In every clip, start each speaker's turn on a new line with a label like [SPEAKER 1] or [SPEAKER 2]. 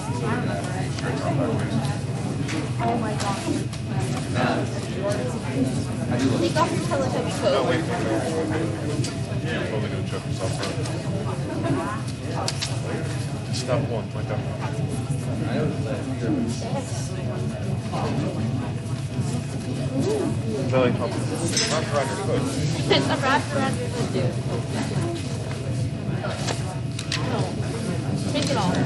[SPEAKER 1] Oh my god. Take off your Teletubby coat.
[SPEAKER 2] Oh, wait. Yeah, I'm totally going to choke yourself out. Stop one, like that. Belly pump. Wrap around your foot.
[SPEAKER 1] It's a wrap around your foot, dude. Take it off.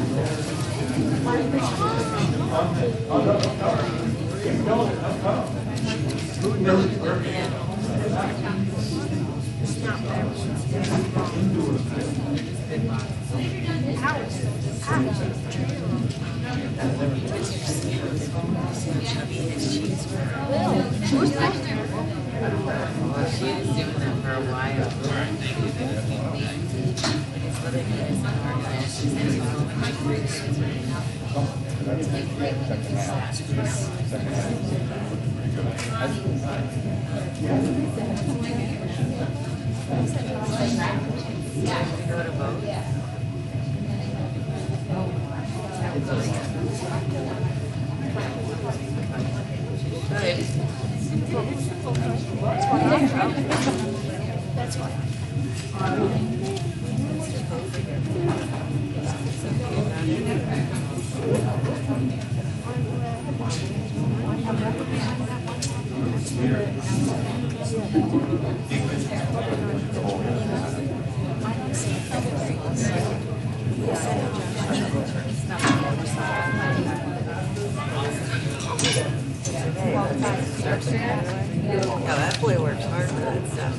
[SPEAKER 1] Who's next?
[SPEAKER 3] She was doing that for a while.
[SPEAKER 1] That's why.
[SPEAKER 3] Yeah, that boy works hard for that stuff.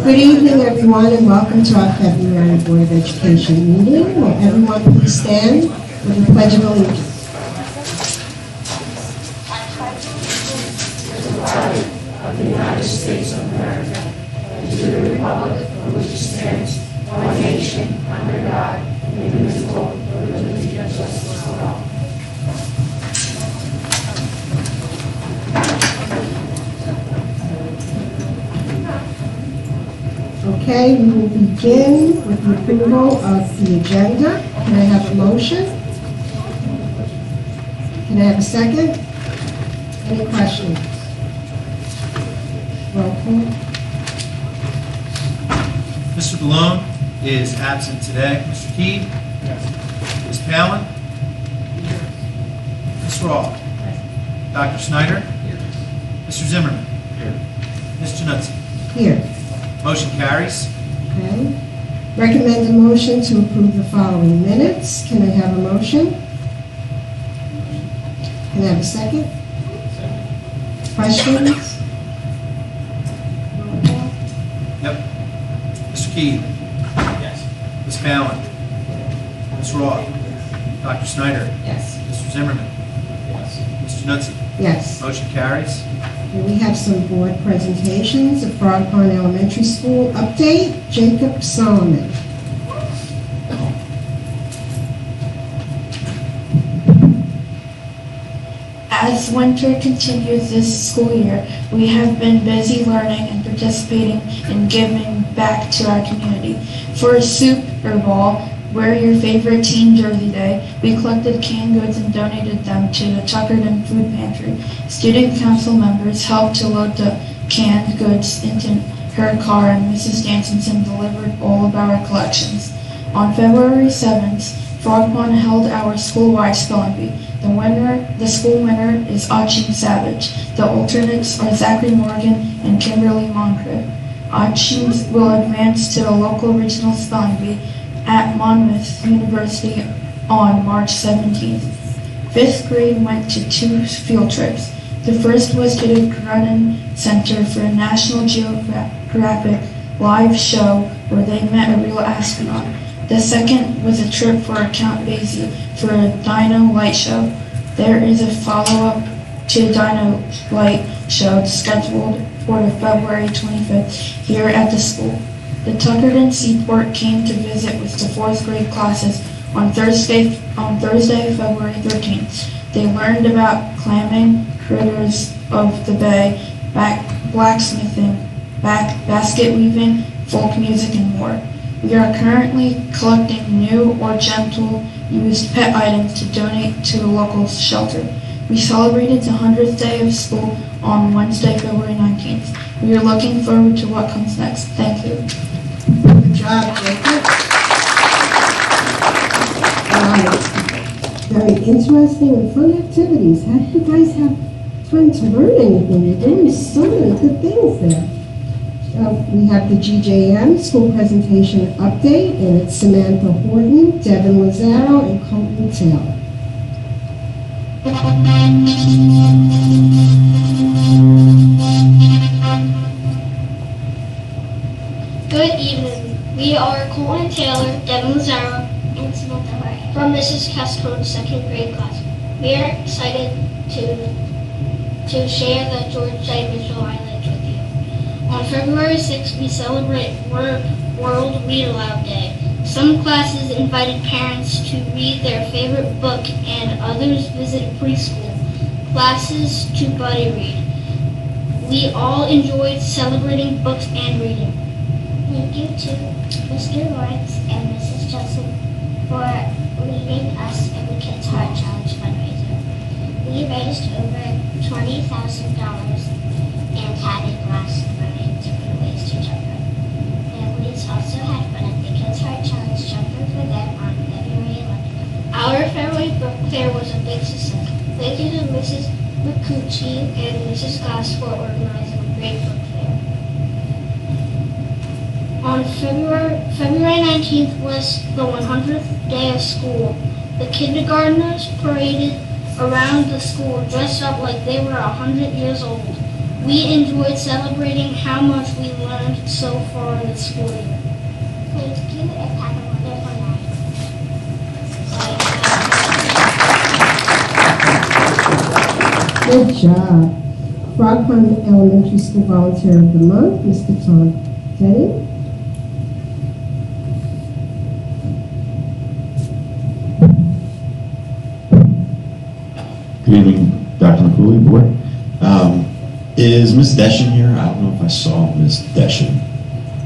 [SPEAKER 4] Good evening, everyone, and welcome to our February Board of Education meeting. Will everyone please stand for the Pledge of Allegiance?
[SPEAKER 5] Of the United States of America, and to the republic for which it stands, one nation, under God, indivisible, with liberty and justice for all.
[SPEAKER 4] Okay, we will begin with the approval of the agenda. Can I have a motion? Can I have a second? Any questions? Roll call.
[SPEAKER 6] Mr. Malone is absent today. Mr. Key? Yes. Ms. Palin? Ms. Rawl? Dr. Snyder? Here. Mr. Zimmerman? Here. Ms. Januzzi?
[SPEAKER 4] Here.
[SPEAKER 6] Motion carries.
[SPEAKER 4] Okay. Recommend a motion to approve the following minutes. Can I have a motion? Can I have a second? Questions?
[SPEAKER 6] Yep. Mr. Key? Yes. Ms. Palin? Ms. Rawl? Dr. Snyder?
[SPEAKER 3] Yes.
[SPEAKER 6] Mr. Zimmerman? Yes. Ms. Januzzi?
[SPEAKER 4] Yes.
[SPEAKER 6] Motion carries.
[SPEAKER 4] And we have some board presentations. The Frog Pond Elementary School update. Jacob Solomon.
[SPEAKER 7] As winter continues this school year, we have been busy learning and participating in giving back to our community. For Super Bowl, wear your favorite team jersey day, we collected canned goods and donated them to the Tuckerton Food Pantry. Student council members helped to load the canned goods into her car, and Mrs. Danson delivered all of our collections. On February 7th, Frog Pond held our school-wide spelling bee. The school winner is Achin Savage. The alternates are Zachary Morgan and Kimberly Moncrief. Auctions will advance to the local regional spelling bee at Monmouth University on March 17th. 5th grade went to 2 field trips. The first was to the Grudden Center for a National Geographic live show where they met a real astronaut. The second was a trip for Count Basie for a Dino Light show. There is a follow-up to the Dino Light show scheduled for the February 25th here at the school. The Tuckerton Seaport came to visit with the 4th grade classes on Thursday, February 13th. They learned about clamming, critters of the bay, blacksmithing, basket weaving, folk music, and more. We are currently collecting new or gentle used pet items to donate to the local shelter. We celebrated the 100th day of school on Wednesday, February 19th. We are looking forward to what comes next. Thank you.
[SPEAKER 4] Good job, Jacob. Very interesting and fun activities. How did you guys have time to learn anything? You're doing so many good things there. We have the GJM school presentation update, and it's Samantha Horton, Devin Lazaro, and Colton Taylor.
[SPEAKER 8] Good evening. We are Colton Taylor, Devin Lazaro, and Samantha Horton from Mrs. Cascode's 2nd grade class. We are excited to share the George J. Mitchell highlights with you. On February 6th, we celebrate World Read Aloud Day. Some classes invited parents to read their favorite book, and others visited preschool classes to buddy read. We all enjoyed celebrating books and reading.
[SPEAKER 9] Thank you to Mr. Lawrence and Mrs. Johnson for leading us in the Kids Heart Challenge fundraiser. We raised over $20,000 and had a blast learning different ways to jump rope. Families also had fun at the Kids Heart Challenge jumper for them on February 11th.
[SPEAKER 8] Our February book fair was a big success. Thank you to Mrs. McCucci and Mrs. Glass for organizing a great book fair. On February 19th was the 100th day of school. The kindergartners paraded around the school dressed up like they were 100 years old. We enjoyed celebrating how much we learned so far in the school year.
[SPEAKER 9] Thank you and have a wonderful night.
[SPEAKER 4] Good job. Frog Pond Elementary School Volunteer of the Month, Mr. Tom Denny.
[SPEAKER 10] Good evening, Dr. McCooley, board. Is Ms. Deschen here? I don't know if I saw Ms. Deschen.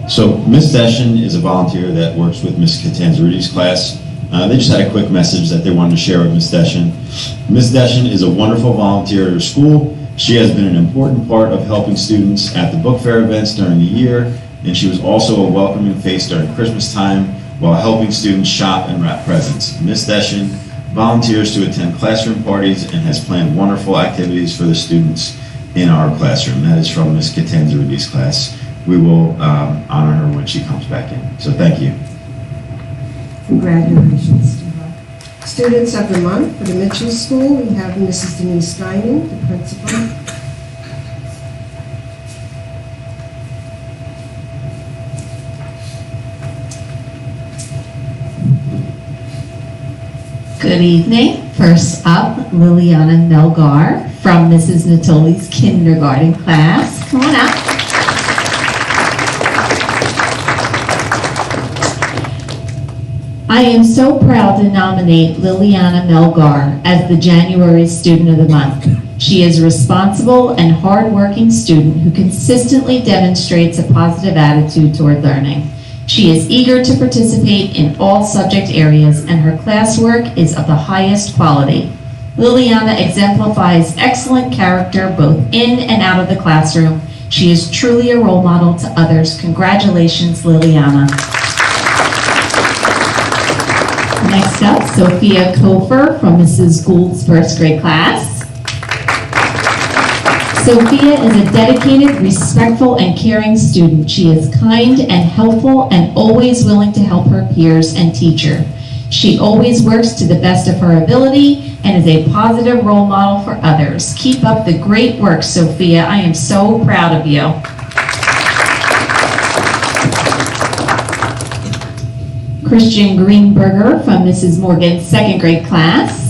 [SPEAKER 10] So Ms. Deschen is a volunteer that works with Ms. Catanzarudi's class. They just had a quick message that they wanted to share with Ms. Deschen. Ms. Deschen is a wonderful volunteer at her school. She has been an important part of helping students at the book fair events during the year, and she was also a welcoming face during Christmas time while helping students shop and wrap presents. Ms. Deschen volunteers to attend classroom parties and has planned wonderful activities for the students in our classroom. That is from Ms. Catanzarudi's class. We will honor her when she comes back in. So thank you.
[SPEAKER 4] Congratulations to her. Students of the Month for the Mitchell School, we have Mrs. Denise Steinem, the principal.
[SPEAKER 11] Good evening. First up, Liliana Melgar from Mrs. Natoli's kindergarten class. Come on up. I am so proud to nominate Liliana Melgar as the January Student of the Month. She is a responsible and hardworking student who consistently demonstrates a positive attitude toward learning. She is eager to participate in all subject areas, and her classwork is of the highest quality. Liliana exemplifies excellent character both in and out of the classroom. She is truly a role model to others. Congratulations, Liliana. Next up, Sophia Kofer from Mrs. Gould's first grade class. Sophia is a dedicated, respectful, and caring student. She is kind and helpful and always willing to help her peers and teacher. She always works to the best of her ability and is a positive role model for others. Keep up the great work, Sophia. I am so proud of you. Christian Greenberger from Mrs. Morgan's second grade class.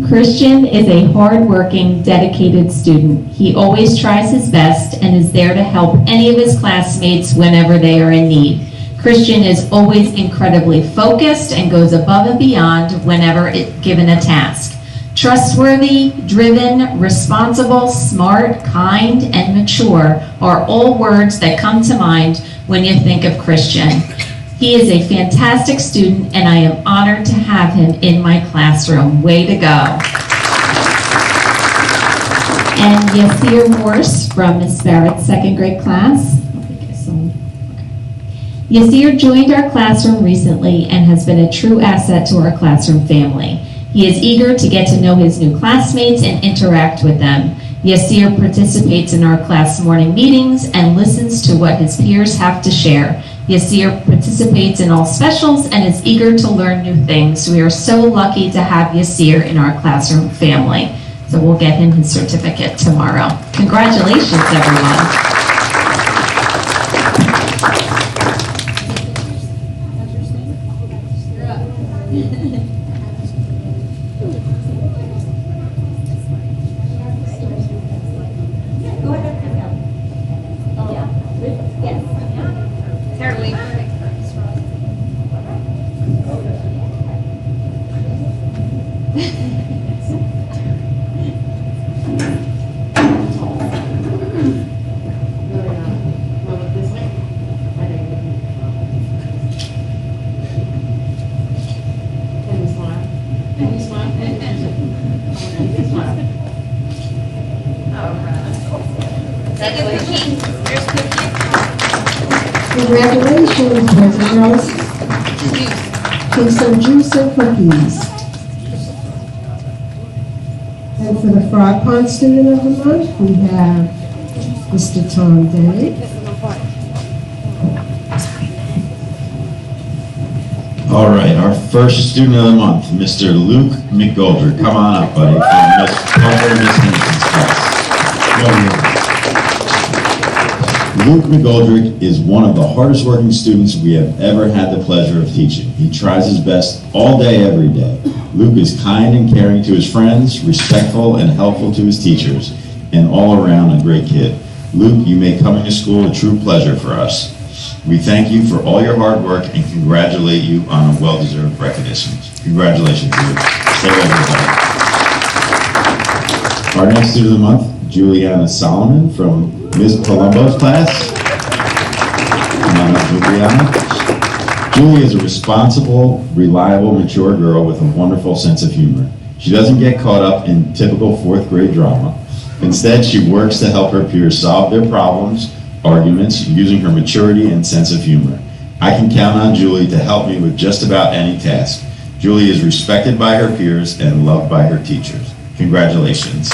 [SPEAKER 11] Christian is a hard-working, dedicated student. He always tries his best and is there to help any of his classmates whenever they are in need. Christian is always incredibly focused and goes above and beyond whenever given a task. Trustworthy, driven, responsible, smart, kind, and mature are all words that come to mind when you think of Christian. He is a fantastic student, and I am honored to have him in my classroom. Way to go. And Yasir Morse from Miss Barrett's second grade class. Yasir joined our classroom recently and has been a true asset to our classroom family. He is eager to get to know his new classmates and interact with them. Yasir participates in our class morning meetings and listens to what his peers have to share. Yasir participates in all specials and is eager to learn new things. We are so lucky to have Yasir in our classroom family. So we'll get him his certificate tomorrow. Congratulations, everyone.
[SPEAKER 4] Congratulations, boys and girls. Take some juice and cookies. And for the Frog Pond Student of the Month, we have Mr. Tom Denny.
[SPEAKER 10] All right, our first student of the month, Mr. Luke McGoldrick. Come on up, buddy, from Miss Parker and Miss Hanson's class. Luke McGoldrick is one of the hardest working students we have ever had the pleasure of teaching. He tries his best all day, every day. Luke is kind and caring to his friends, respectful and helpful to his teachers, and all around a great kid. Luke, you make coming to school a true pleasure for us. We thank you for all your hard work and congratulate you on a well-deserved recognition. Congratulations, Luke. Stay with everybody. Our next student of the month, Juliana Solomon from Ms. Palumbo's class. Come on up, Juliana. Julie is a responsible, reliable, mature girl with a wonderful sense of humor. She doesn't get caught up in typical fourth grade drama. Instead, she works to help her peers solve their problems, arguments, using her maturity and sense of humor. I can count on Julie to help me with just about any task. Julie is respected by her peers and loved by her teachers. Congratulations.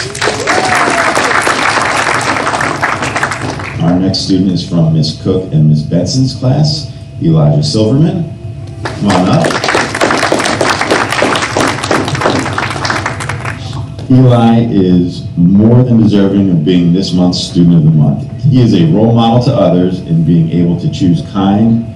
[SPEAKER 10] Our next student is from Ms. Cook and Ms. Benson's class, Elijah Silverman. Come on up. Eli is more than deserving of being this month's Student of the Month. He is a role model to others in being able to choose kind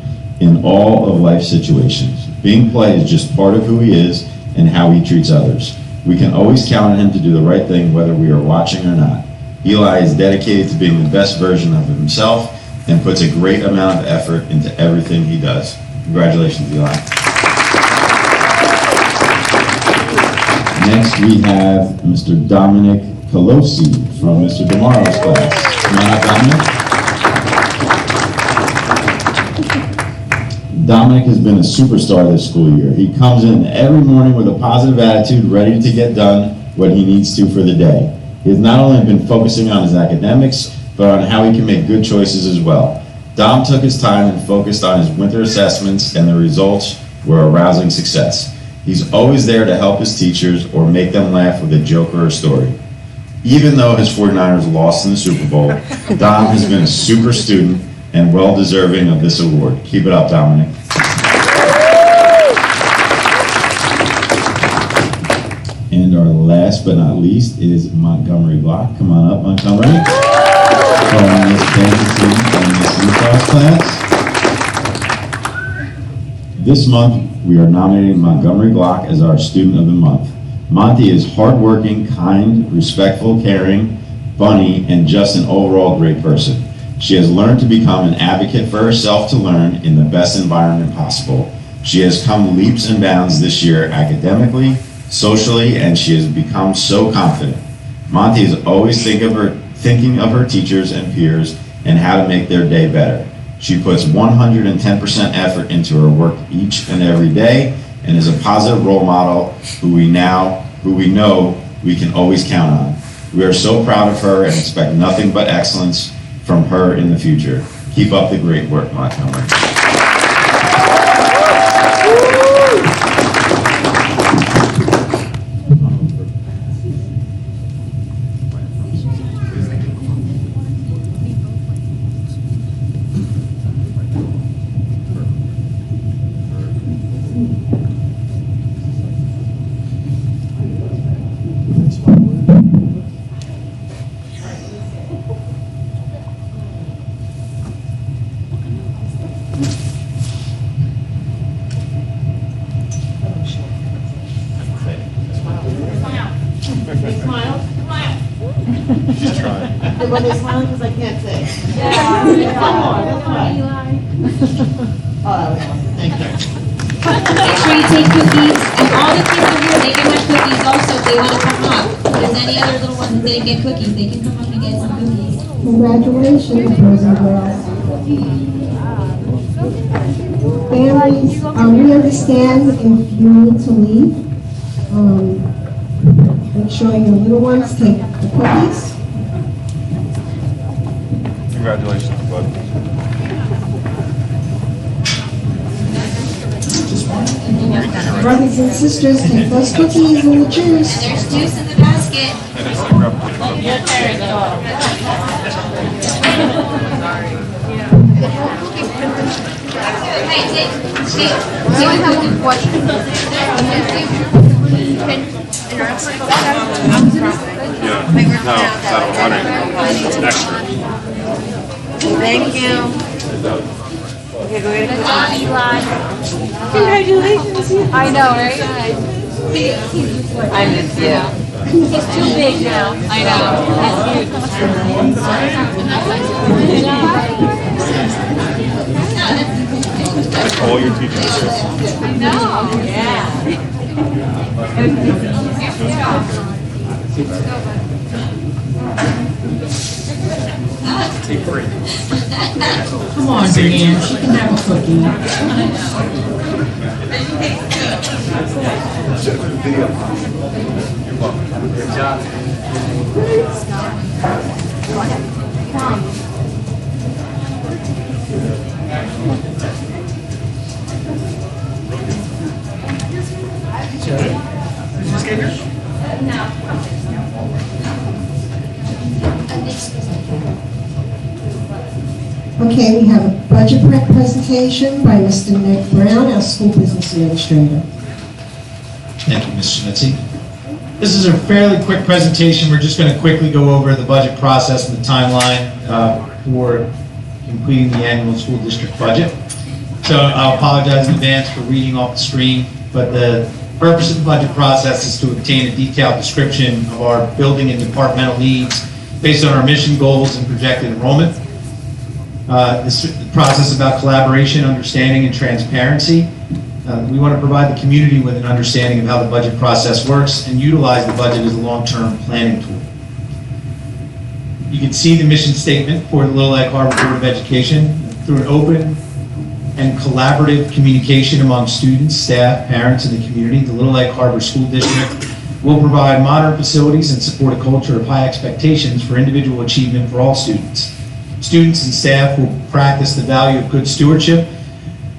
[SPEAKER 10] in all of life's situations. Being polite is just part of who he is and how he treats others. We can always count on him to do the right thing whether we are watching or not. Eli is dedicated to being the best version of himself and puts a great amount of effort into everything he does. Congratulations, Eli. Next, we have Mr. Dominic Pelosi from Mr. DeMaro's class. Come on up, Dominic. Dominic has been a superstar this school year. He comes in every morning with a positive attitude, ready to get done what he needs to for the day. He has not only been focusing on his academics, but on how he can make good choices as well. Dom took his time and focused on his winter assessments, and the results were a rousing success. He's always there to help his teachers or make them laugh with a joke or a story. Even though his 49ers lost in the Super Bowl, Dom has been a super student and well deserving of this award. Keep it up, Dominic. And our last but not least is Montgomery Block. Come on up, Montgomery. From Miss Benson and Miss Utah's class. This month, we are nominating Montgomery Block as our Student of the Month. Monty is hardworking, kind, respectful, caring, funny, and just an overall great person. She has learned to become an advocate for herself to learn in the best environment possible. She has come leaps and bounds this year academically, socially, and she has become so confident. Monty is always thinking of her teachers and peers and how to make their day better. She puts 110% effort into her work each and every day and is a positive role model who we know we can always count on. We are so proud of her and expect nothing but excellence from her in the future. Keep up the great work, Montgomery.
[SPEAKER 2] She's trying.
[SPEAKER 12] Well, they smiling because I can't say.
[SPEAKER 1] Come on.
[SPEAKER 12] Thank you.
[SPEAKER 13] Make sure you take cookies, and all the kids over here, they can have cookies also if they want to come up. If there's any other little ones that didn't get cookies, they can come up and get some cookies.
[SPEAKER 4] Congratulations, boys and girls. Families, we understand if you need to leave. Make sure your little ones take the cookies.
[SPEAKER 2] Congratulations, bud.
[SPEAKER 4] Brothers and sisters, take those cookies and the juice.
[SPEAKER 13] There's juice in the basket. Hey, take a cookie.
[SPEAKER 2] No, that'll run it. It's extra.
[SPEAKER 12] Thank you. Okay, go ahead.
[SPEAKER 1] Eli.
[SPEAKER 12] Congratulations.
[SPEAKER 1] I know, right?
[SPEAKER 12] I miss you.
[SPEAKER 1] He's too big now.
[SPEAKER 13] I know.
[SPEAKER 2] All your teachers.
[SPEAKER 1] I know. Yeah.
[SPEAKER 2] Take three.
[SPEAKER 12] Come on, Diane. She can have a cookie.
[SPEAKER 2] You're welcome. Good job.
[SPEAKER 4] Okay, we have a budget presentation by Mr. Nick Brown, our school business administrator.
[SPEAKER 6] Thank you, Ms. Schmitzy. This is a fairly quick presentation. We're just going to quickly go over the budget process and the timeline for completing the annual school district budget. So I'll apologize in advance for reading off the screen, but the purpose of the budget process is to obtain a detailed description of our building and departmental needs based on our mission, goals, and projected enrollment. This process is about collaboration, understanding, and transparency. We want to provide the community with an understanding of how the budget process works and utilize the budget as a long-term planning tool. You can see the mission statement for the Little Egg Harbor Board of Education. Through an open and collaborative communication among students, staff, parents, and the community, the Little Egg Harbor School District will provide modern facilities and support a culture of high expectations for individual achievement for all students. Students and staff will practice the value of good stewardship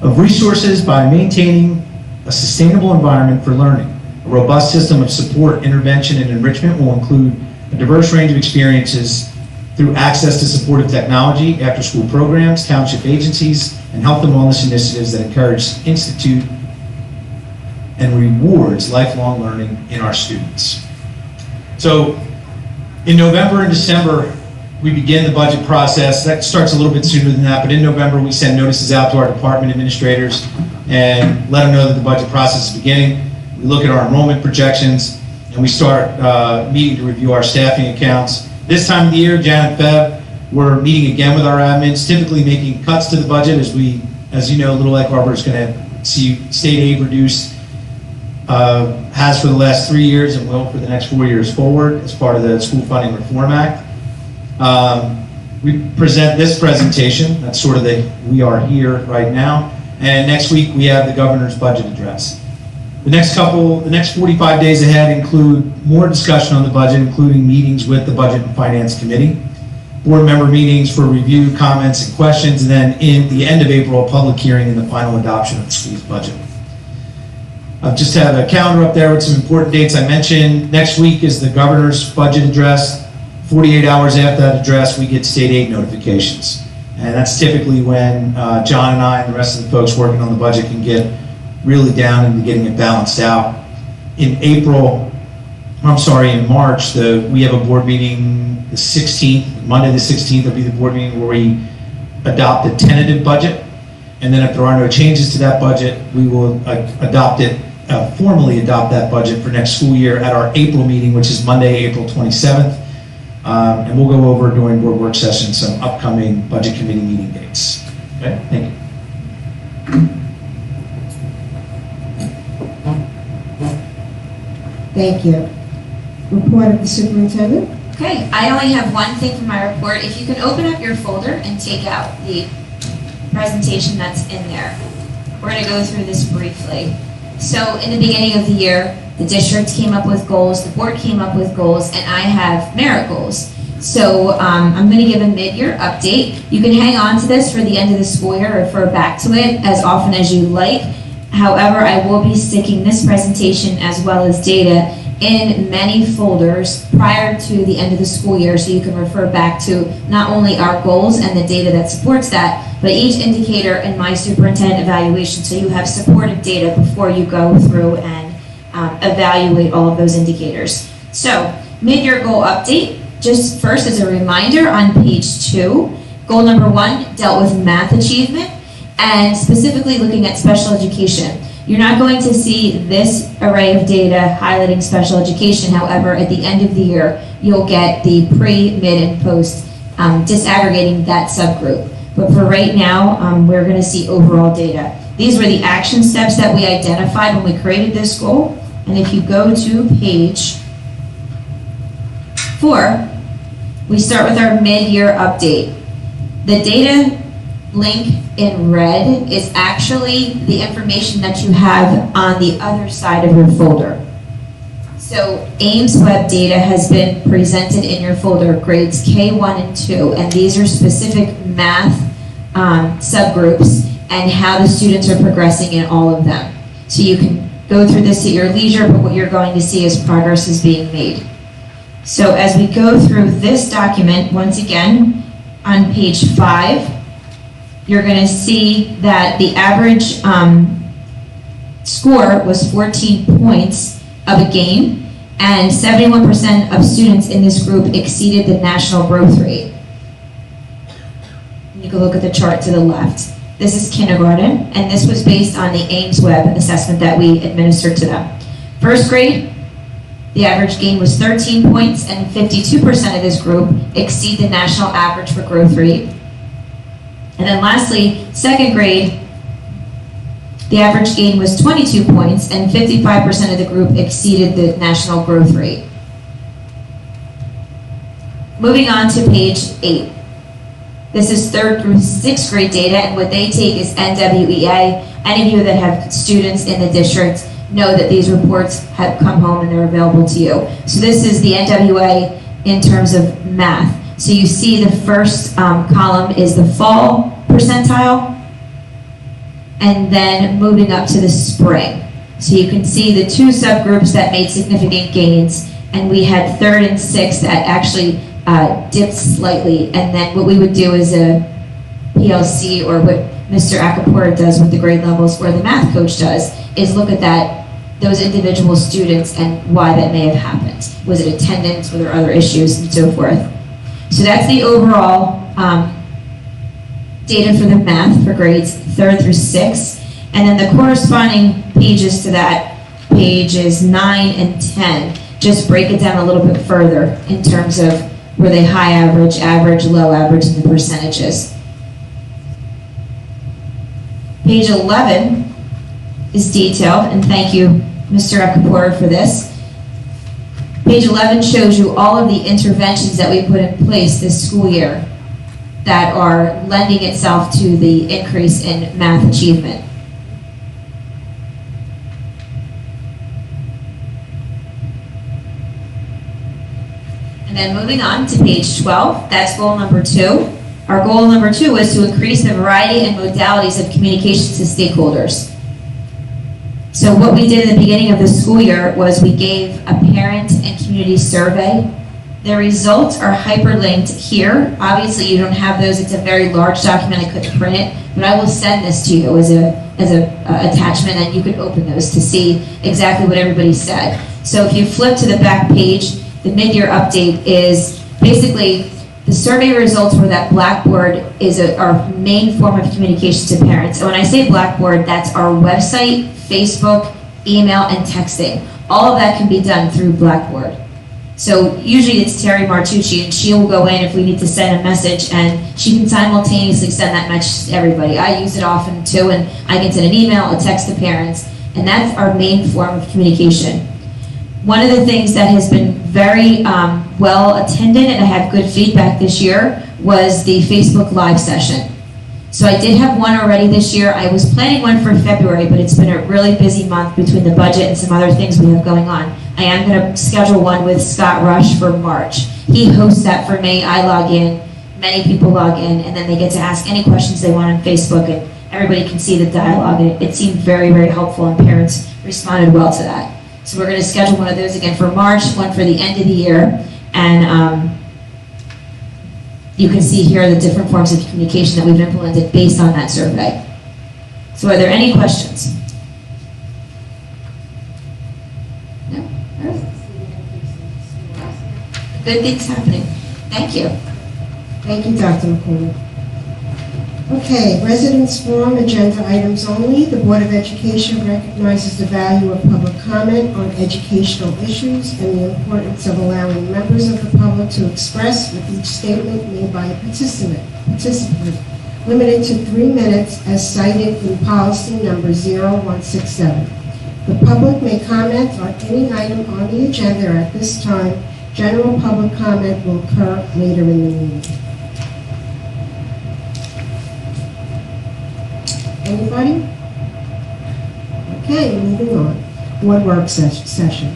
[SPEAKER 6] of resources by maintaining a sustainable environment for learning. A robust system of support, intervention, and enrichment will include a diverse range of experiences through access to supportive technology, after-school programs, township agencies, and health and wellness initiatives that encourage, institute, and rewards lifelong learning in our students. So in November and December, we begin the budget process. That starts a little bit sooner than that, but in November, we send notices out to our department administrators and let them know that the budget process is beginning. We look at our enrollment projections, and we start meeting to review our staffing accounts. This time of the year, Jan and Feb, we're meeting again with our admins, typically making cuts to the budget as you know, Little Egg Harbor is going to see state aid reduced, has for the last 3 years and will for the next 4 years forward as part of the School Funding Reform Act. We present this presentation, that's sort of we are here right now, and next week we have the governor's budget address. The next 45 days ahead include more discussion on the budget, including meetings with the Budget and Finance Committee, board member meetings for review, comments, and questions, and then in the end of April, a public hearing and the final adoption of the school's budget. I've just had a calendar up there with some important dates I mentioned. Next week is the governor's budget address. 48 hours after that address, we get state aid notifications. And that's typically when John and I and the rest of the folks working on the budget can get really down into getting it balanced out. In March, we have a board meeting the 16th, Monday the 16th will be the board meeting where we adopt a tentative budget. And then if there are no changes to that budget, we will formally adopt that budget for next school year at our April meeting, which is Monday, April 27th. And we'll go over during board work session some upcoming budget committee meeting dates. Okay, thank you.
[SPEAKER 4] Thank you. Report of the superintendent.
[SPEAKER 13] Okay, I only have one thing for my report. If you can open up your folder and take out the presentation that's in there. We're going to go through this briefly. So in the beginning of the year, the district came up with goals, the board came up with goals, and I have merit goals. So I'm going to give a mid-year update. You can hang on to this for the end of the school year or refer back to it as often as you like. However, I will be sticking this presentation as well as data in many folders prior to the end of the school year so you can refer back to not only our goals and the data that supports that, but each indicator in my superintendent evaluation so you have supported data before you go through and evaluate all of those indicators. So, mid-year goal update, just first as a reminder on page 2, goal number 1 dealt with math achievement and specifically looking at special education. You're not going to see this array of data highlighting special education. However, at the end of the year, you'll get the pre, mid, and post disaggregating that subgroup. But for right now, we're going to see overall data. These were the action steps that we identified when we created this goal. And if you go to page 4, we start with our mid-year update. The data link in red is actually the information that you have on the other side of your folder. So Ames web data has been presented in your folder, grades K1 and 2, and these are specific math subgroups and how the students are progressing in all of them. So you can go through this at your leisure, but what you're going to see is progress is being made. So as we go through this document, once again, on page 5, you're going to see that the average score was 14 points of a game, and 71% of students in this group exceeded the national growth rate. You can look at the chart to the left. This is kindergarten, and this was based on the Ames Web assessment that we administered to them. First grade, the average gain was 13 points, and 52% of this group exceed the national average for growth rate. And then lastly, second grade, the average gain was 22 points, and 55% of the group exceeded the national growth rate. Moving on to page 8. This is 3rd through 6th grade data, and what they take is NWEA. Any of you that have students in the district know that these reports have come home and they're available to you. So this is the NWEA in terms of math. So you see the first column is the fall percentile, and then moving up to the spring. So you can see the two subgroups that made significant gains, and we had third and sixth that actually dipped slightly. And then what we would do is a PLC, or what Mr. Acapora does with the grade levels, or the math coach does, is look at those individual students and why that may have happened. Was it attendance? Were there other issues, and so forth? So that's the overall data for the math for grades 3rd through 6th. And then the corresponding pages to that, pages 9 and 10, just break it down a little bit further in terms of were they high average, average, low average, and the percentages. Page 11 is detailed, and thank you, Mr. Acapora, for this. Page 11 shows you all of the interventions that we put in place this school year that are lending itself to the increase in math achievement. And then moving on to page 12, that's goal number 2. Our goal number 2 was to increase the variety and modalities of communications to stakeholders. So what we did in the beginning of the school year was we gave a parent and community survey. The results are hyperlinked here. Obviously you don't have those, it's a very large document, I couldn't print it, but I will send this to you as a attachment, and you could open those to see exactly what everybody said. So if you flip to the back page, the mid-year update is basically the survey results for that Blackboard is our main form of communication to parents. And when I say Blackboard, that's our website, Facebook, email, and texting. All of that can be done through Blackboard. So usually it's Terry Martucci, and she will go in if we need to send a message, and she can simultaneously send that message to everybody. I use it often too, and I can send an email, a text to parents, and that's our main form of communication. One of the things that has been very well attended, and I had good feedback this year, was the Facebook Live session. So I did have one already this year. I was planning one for February, but it's been a really busy month between the budget and some other things we have going on. I am going to schedule one with Scott Rush for March. He hosts that for me. I log in, many people log in, and then they get to ask any questions they want on Facebook, and everybody can see the dialogue. And it seemed very, very helpful, and parents responded well to that. So we're going to schedule one of those again for March, one for the end of the year, and you can see here the different forms of communication that we've implemented based on that survey. So are there any questions? No? All right. Good things happening. Thank you.
[SPEAKER 4] Thank you, Dr. McCoy. Okay, residents forum agenda items only. The Board of Education recognizes the value of public comment on educational issues and the importance of allowing members of the public to express with each statement made by a participant, limited to 3 minutes as cited in policy number 0167. The public may comment on any item on the agenda at this time. General public comment will occur later in the meeting. Anybody? Okay, moving on. Board work session.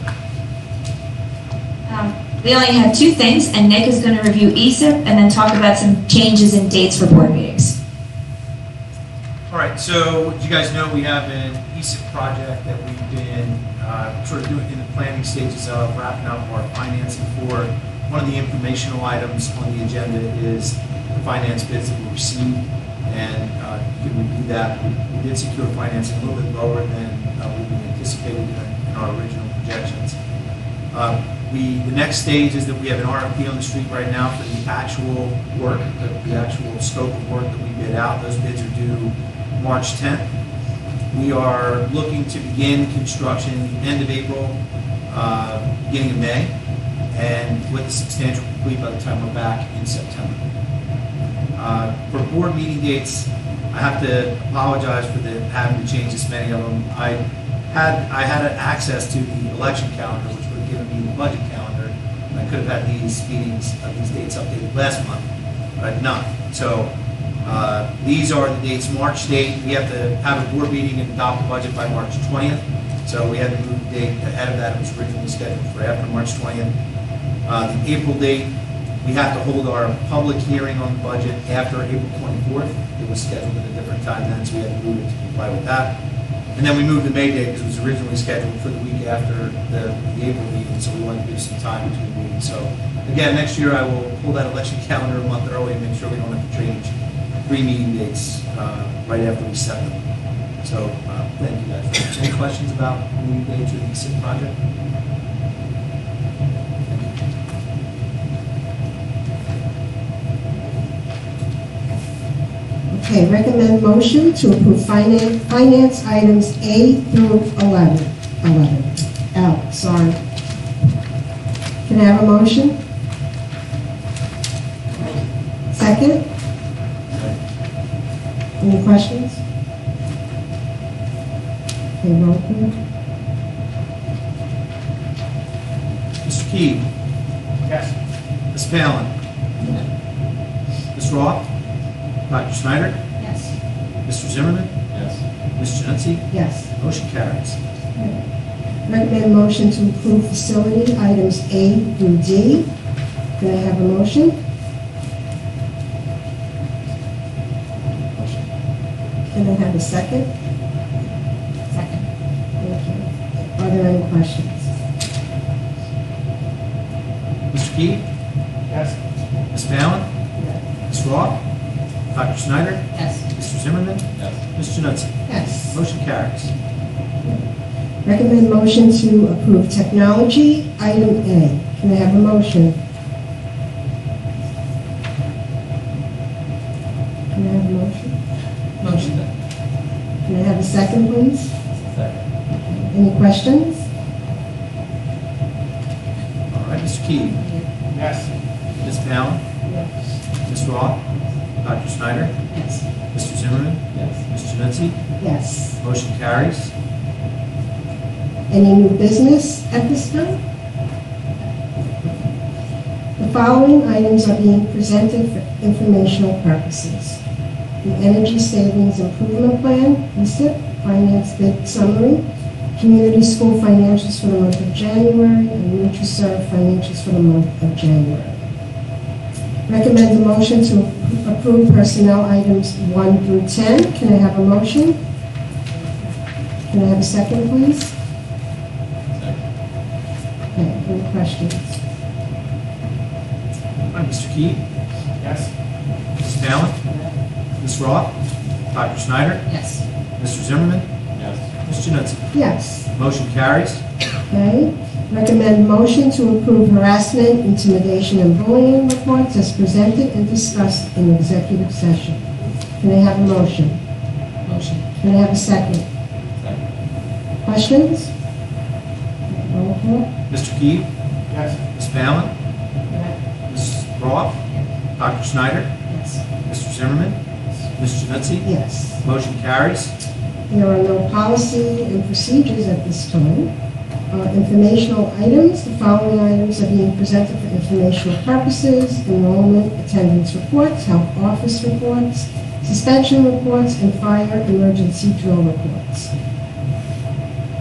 [SPEAKER 13] We only have 2 things, and Nick is going to review ESIP and then talk about some changes in dates for board meetings.
[SPEAKER 6] All right, so as you guys know, we have an ESIP project that we've been sort of doing in the planning stages of wrapping up our financing for. One of the informational items on the agenda is the finance bids that we received, and you can review that. We did secure financing a little bit lower than we anticipated in our original projections. The next stage is that we have an RFP on the street right now for the actual work, the actual scope of work that we bid out. Those bids are due March 10th. We are looking to begin construction the end of April, beginning of May, and with a substantial complete by the time we're back in September. For board meeting dates, I have to apologize for having to change this many of them. I had access to the election calendar, which would have given me the budget calendar, and I could have had these meetings, these dates updated last month, but I did not. So these are the dates. March date, we have to have a board meeting and adopt the budget by March 20th. So we had to move the date ahead of that. It was originally scheduled for after March 20th. The April date, we have to hold our public hearing on the budget after April 24th. It was scheduled at a different time then, so we had to move it to comply with that.
[SPEAKER 14] And then we moved the May date because it was originally scheduled for the week after the April meeting, so we wanted to give some time between meetings. So again, next year I will pull that election calendar a month early and make sure we don't have to change 3 meeting dates right after we set them. So thank you guys. Any questions about meeting dates or the SIP project?
[SPEAKER 4] Okay, recommend motion to approve finance items A through 11. L, sorry. Can I have a motion? Second? Any questions? Okay, roll call.
[SPEAKER 14] Mr. Key?
[SPEAKER 2] Yes.
[SPEAKER 14] Ms. Palin? Ms. Roth? Dr. Snyder?
[SPEAKER 3] Yes.
[SPEAKER 14] Mr. Zimmerman?
[SPEAKER 2] Yes.
[SPEAKER 14] Ms. Januzzi?
[SPEAKER 4] Yes.
[SPEAKER 14] Motion carries.
[SPEAKER 4] Recommend motion to approve facility items A through D. Can I have a motion? Can I have a second?
[SPEAKER 3] Second.
[SPEAKER 4] Thank you. Are there any questions?
[SPEAKER 14] Mr. Key?
[SPEAKER 2] Yes.
[SPEAKER 14] Ms. Palin? Ms. Roth? Dr. Snyder?
[SPEAKER 3] Yes.
[SPEAKER 14] Mr. Zimmerman?
[SPEAKER 2] Yes.
[SPEAKER 14] Ms. Januzzi?
[SPEAKER 4] Yes.
[SPEAKER 14] Motion carries.
[SPEAKER 4] Recommend motion to approve technology, item A. Can I have a motion? Can I have a motion?
[SPEAKER 3] Motion.
[SPEAKER 4] Can I have a second, please?
[SPEAKER 2] Second.
[SPEAKER 4] Any questions?
[SPEAKER 14] All right, Mr. Key?
[SPEAKER 2] Yes.
[SPEAKER 14] Ms. Palin? Ms. Roth? Dr. Snyder?
[SPEAKER 3] Yes.
[SPEAKER 14] Mr. Zimmerman?
[SPEAKER 2] Yes.
[SPEAKER 14] Ms. Januzzi?
[SPEAKER 4] Yes.
[SPEAKER 14] Motion carries.
[SPEAKER 4] Any new business at this time? The following items are being presented for informational purposes. The Energy Savings Improvement Plan, ESIP, Finance Bid Summary, Community School Financials for the month of January, and NutriServe Financials for the month of January. Recommend a motion to approve personnel items 1 through 10. Can I have a motion? Can I have a second, please? Okay, any questions?
[SPEAKER 14] All right, Mr. Key?
[SPEAKER 2] Yes.
[SPEAKER 14] Ms. Palin? Ms. Roth? Dr. Snyder?
[SPEAKER 3] Yes.
[SPEAKER 14] Mr. Zimmerman?
[SPEAKER 2] Yes.
[SPEAKER 14] Ms. Januzzi?
[SPEAKER 4] Yes.
[SPEAKER 14] Motion carries.
[SPEAKER 4] Okay. Recommend motion to approve harassment, intimidation, and bullying reports as presented and discussed in executive session. Can I have a motion?
[SPEAKER 3] Motion.
[SPEAKER 4] Can I have a second?
[SPEAKER 2] Second.
[SPEAKER 4] Questions? Roll call.
[SPEAKER 14] Mr. Key?
[SPEAKER 2] Yes.
[SPEAKER 14] Ms. Palin? Ms. Roth? Dr. Snyder?
[SPEAKER 3] Yes.
[SPEAKER 14] Mr. Zimmerman? Ms. Januzzi?
[SPEAKER 4] Yes.
[SPEAKER 14] Motion carries.
[SPEAKER 4] There are no policy and procedures at this time. Informational items. The following items are being presented for informational purposes: enrollment, attendance reports, health office reports, suspension reports, and fire emergency drill reports.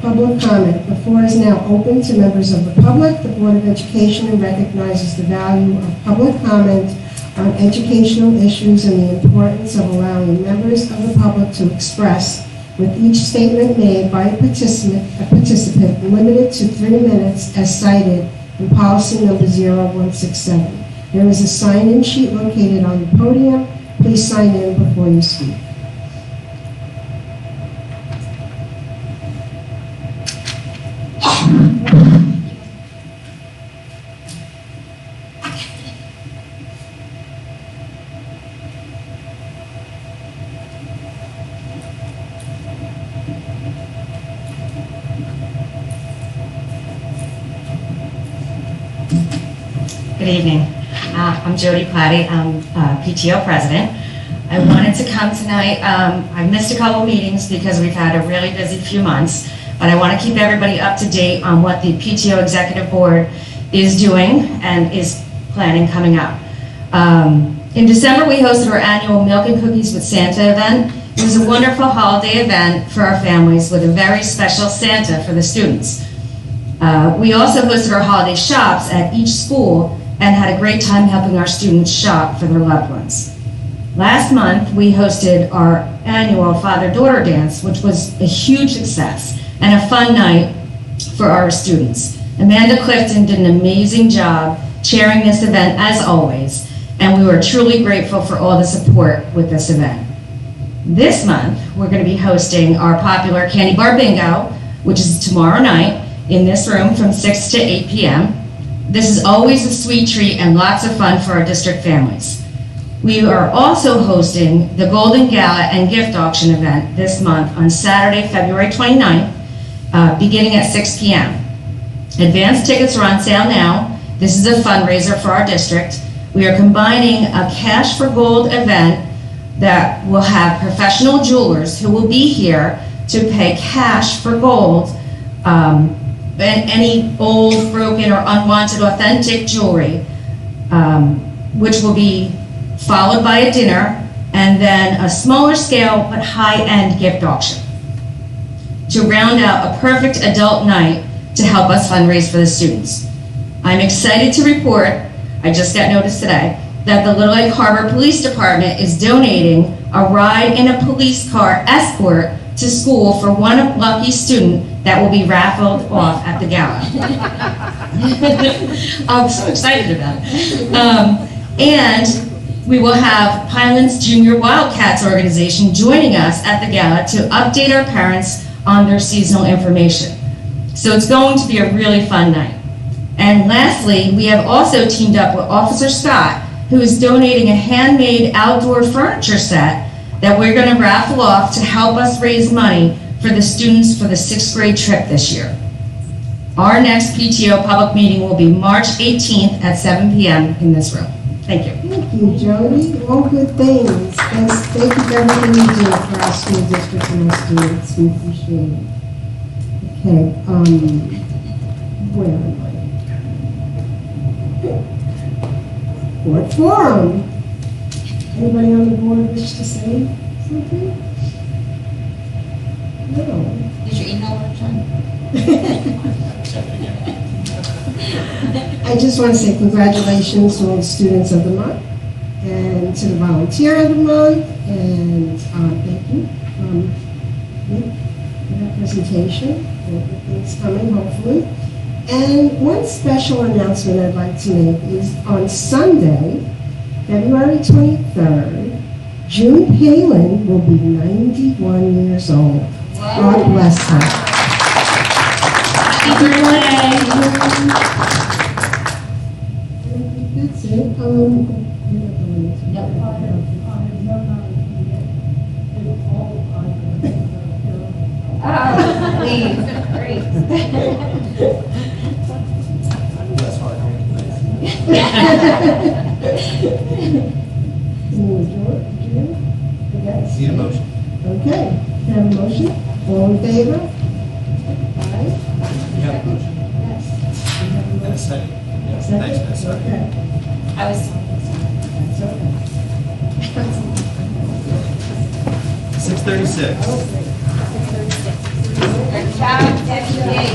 [SPEAKER 4] Public comment. The floor is now open to members of the public. The Board of Education recognizes the value of public comment on educational issues and the importance of allowing members of the public to express, with each statement made by a participant limited to 3 minutes as cited in policy number 0167. There is a sign-in sheet located on the podium. Please sign in before you speak.
[SPEAKER 15] Good evening. I'm Jody Platty. I'm PTO president. I wanted to come tonight. I've missed a couple meetings because we've had a really busy few months, but I want to keep everybody up to date on what the PTO executive board is doing and is planning coming up. In December, we hosted our annual Milk and Cookies with Santa event. It was a wonderful holiday event for our families with a very special Santa for the students. We also hosted our holiday shops at each school and had a great time helping our students shop for their loved ones. Last month, we hosted our annual father-daughter dance, which was a huge success and a fun night for our students. Amanda Clifton did an amazing job chairing this event as always, and we were truly grateful for all the support with this event. This month, we're going to be hosting our popular Candy Bar Bingo, which is tomorrow night in this room from 6 to 8 p.m. This is always a sweet treat and lots of fun for our district families. We are also hosting the Golden Gala and Gift Auction event this month on Saturday, February 29th, beginning at 6 p.m. Advanced tickets are on sale now. This is a fundraiser for our district. We are combining a Cash for Gold event that will have professional jewelers who will be here to pay cash for gold, any old, broken, or unwanted authentic jewelry, which will be followed by a dinner, and then a smaller scale but high-end gift auction to round out a perfect adult night to help us fundraise for the students. I'm excited to report, I just got notice today, that the Little Lake Harbor Police Department is donating a ride in a police car escort to school for one lucky student that will be raffled off at the gala. I'm so excited about it. And we will have Pinelands Junior Wildcats organization joining us at the gala to update our parents on their seasonal information. So it's going to be a really fun night. And lastly, we have also teamed up with Officer Scott, who is donating a handmade outdoor furniture set that we're going to raffle off to help us raise money for the students for the 6th grade trip this year. Our next PTO public meeting will be March 18th at 7 p.m. in this room. Thank you.
[SPEAKER 4] Thank you, Jody. All good things. Thank you for everything you do for our school district and our students. We appreciate it. Okay, where am I? Board forum. Anybody on the board wish to say something? No.
[SPEAKER 13] Did your email work, John?
[SPEAKER 4] I just want to say congratulations to all the students of the month and to the volunteer of the month, and thank you for that presentation. Everything's coming, hopefully. And one special announcement I'd like to make is on Sunday, February 23rd, June Palin will be 91 years old. God bless her.
[SPEAKER 15] Happy birthday.
[SPEAKER 4] That's it.
[SPEAKER 15] Please. Great.
[SPEAKER 14] That's hard. Need a motion.
[SPEAKER 4] Okay, can I have a motion? All in favor? Aye.
[SPEAKER 14] You have a motion.
[SPEAKER 4] Yes.
[SPEAKER 14] And a second. Yes. Thanks, Ms. Sorry.
[SPEAKER 4] Okay.
[SPEAKER 13] I was.
[SPEAKER 4] That's okay.
[SPEAKER 14] 6:36.
[SPEAKER 13] Good job, Deputy.